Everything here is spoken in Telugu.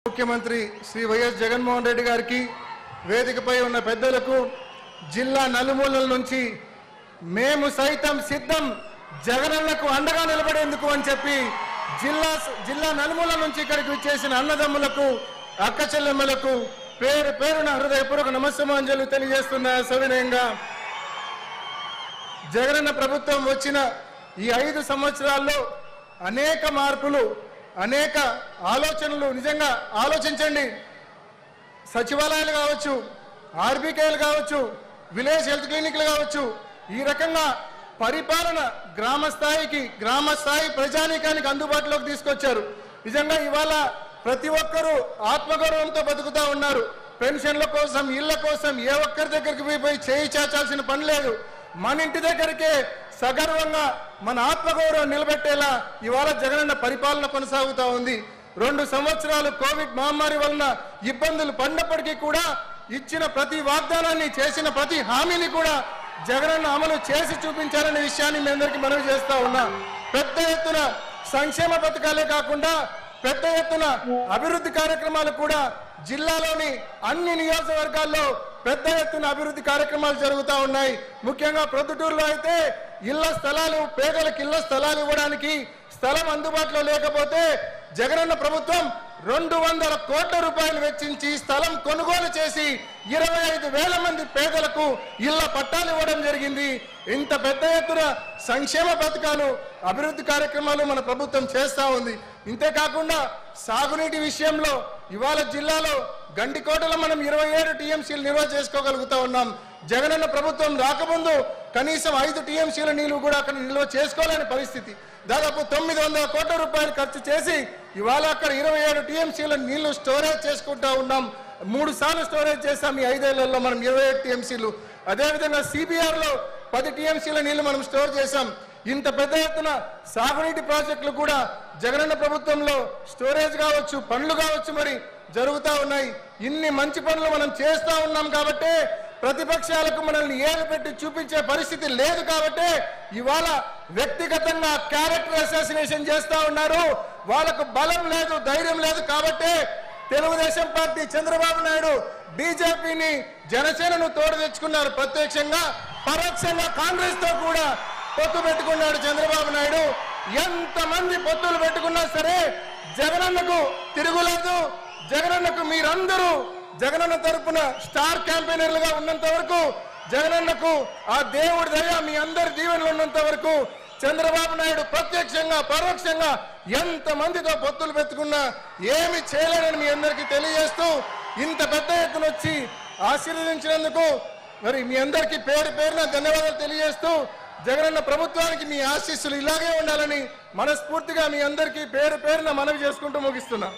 ముఖ్యమంత్రి శ్రీ వైఎస్ జగన్మోహన్ రెడ్డి గారికి వేదికపై ఉన్న పెద్దలకు జిల్లా నలుమూలల నుంచి మేము సైతం సిద్ధం జగనన్నకు అండగా నిలబడేందుకు అని చెప్పి జిల్లా నలుమూలల నుంచి ఇక్కడికి విచ్చేసిన అన్నదమ్ములకు అక్క చెల్లెమ్మలకు పేరు పేరున హృదయపూర్వక నమస్సమాంజలు తెలియజేస్తున్న సవినయంగా జగనన్న ప్రభుత్వం వచ్చిన ఈ 5 సంవత్సరాల్లో అనేక మార్పులు అనేక ఆలోచనలు నిజంగా ఆలోచించండి. సచివాలయాలు కావచ్చు, ఆర్బీకేలు కావచ్చు, విలేజ్ హెల్త్ క్లినిక్లు కావచ్చు, ఈ రకంగా పరిపాలన గ్రామ స్థాయి ప్రజానీకానికి అందుబాటులోకి తీసుకొచ్చారు. నిజంగా ఇవాళ ప్రతి ఒక్కరూ ఆత్మగౌరవంతో బతుకుతూ ఉన్నారు. పెన్షన్ల కోసం, ఇళ్ల కోసం ఏ ఒక్కరి దగ్గరికి పోయి చేయి చాచాల్సిన పని లేదు. మన ఇంటి దగ్గరికే సగర్వంగా మన ఆత్మగౌరవం నిలబెట్టేలా ఇవాళ జగనన్న పరిపాలన కొనసాగుతూ ఉంది. 2 సంవత్సరాలు కోవిడ్ మహమ్మారి వలన ఇబ్బందులు పడినప్పటికీ కూడా ఇచ్చిన ప్రతి వాగ్దానాన్ని, చేసిన ప్రతి హామీని కూడా జగనన్న అమలు చేసి చూపించాలనే విషయాన్ని మీ అందరికీ మనవి చేస్తా ఉన్నా. పెద్ద ఎత్తున సంక్షేమ పథకాలే కాకుండా పెద్ద ఎత్తున అభివృద్ధి కార్యక్రమాలు కూడా జిల్లాలోని అన్ని నియోజకవర్గాల్లో పెద్ద ఎత్తున అభివృద్ధి కార్యక్రమాలు జరుగుతూ ఉన్నాయి. ముఖ్యంగా ప్రొద్దుటూరులో అయితే ఇళ్ల స్థలాలు, పేదలకు ఇళ్ల స్థలాలు ఇవ్వడానికి స్థలం అందుబాటులో లేకపోతే జగనన్న ప్రభుత్వం 200 కోట్ల రూపాయలు వెచ్చించి స్థలం కొనుగోలు చేసి 25,000 మంది పేదలకు ఇళ్ల పట్టాలు ఇవ్వడం జరిగింది. ఇంత పెద్ద ఎత్తున సంక్షేమ పథకాలు, అభివృద్ధి కార్యక్రమాలు మన ప్రభుత్వం చేస్తూ ఉంది. ఇంతేకాకుండా సాగునీటి విషయంలో ఇవాళ జిల్లాలో గండికోటలో మనం 27 టీఎంసీలు నిల్వ చేసుకోగలుగుతా ఉన్నాం. జగనన్న ప్రభుత్వం రాకముందు కనీసం 5 టీఎంసీల నీళ్లు కూడా అక్కడ నిల్వ చేసుకోలేని పరిస్థితి. దాదాపు 900 కోట్ల రూపాయలు ఖర్చు చేసి ఇవాళ అక్కడ 27 టీఎంసీల నీళ్లు స్టోరేజ్ చేసుకుంటా ఉన్నాం. 3 సార్లు స్టోరేజ్ చేసాం ఈ 5 ఏళ్లలో మనం 27 టీఎంసీలు. అదేవిధంగా సిబిఆర్లో 10 టీఎంసీల నీళ్లు మనం స్టోర్ చేశాం. ఇంత పెద్ద ఎత్తున సాగునీటి ప్రాజెక్టులు కూడా జగనన్న ప్రభుత్వంలో స్టోరేజ్ కావచ్చు, పనులు కావచ్చు మరి జరుగుతూ ఉన్నాయి. ఇన్ని మంచి పనులు మనం చేస్తూ ఉన్నాం కాబట్టి ప్రతిపక్షాలకు మనల్ని ఏలు పెట్టి చూపించే పరిస్థితి లేదు. కాబట్టి ఇవాళ వ్యక్తిగతంగా క్యారెక్టర్ అసాసినేషన్ చేస్తూ ఉన్నారు. వాళ్ళకు బలం లేదు, ధైర్యం లేదు. కాబట్టి తెలుగుదేశం పార్టీ, చంద్రబాబు నాయుడు బీజేపీని, జనసేనను తోడు తెచ్చుకున్నారు. ప్రత్యక్షంగా పరోక్షంగా కాంగ్రెస్ తో కూడా పొత్తు పెట్టుకున్నాడు చంద్రబాబు నాయుడు. ఎంతమంది పొత్తులు పెట్టుకున్నా సరే జగనన్నకు తిరుగులేదు. జగనన్నకు మీరందరూ జగనన్న తరపున స్టార్ క్యాంపెయినర్లుగా ఉన్నంత వరకు, జగనన్నకు ఆ దేవుడి దయ మీ అందరి దీవెనలు ఉన్నంత వరకు చంద్రబాబు నాయుడు ప్రత్యక్షంగా పరోక్షంగా ఎంతమందితో పొత్తులు పెట్టుకున్నా ఏమి చేయలేనని మీ అందరికీ తెలియజేస్తూ, ఇంత పెద్ద ఎత్తున వచ్చి ఆశీర్వదించినందుకు మరి మీ అందరికీ పేరు పేరున ధన్యవాదాలు తెలియజేస్తూ, జగనన్న ప్రభుత్వానికి మీ ఆశీస్సులు ఇలాగే ఉండాలని మనస్ఫూర్తిగా మీ అందరికీ పేరు పేరున మనవి చేసుకుంటూ ముగిస్తున్నా.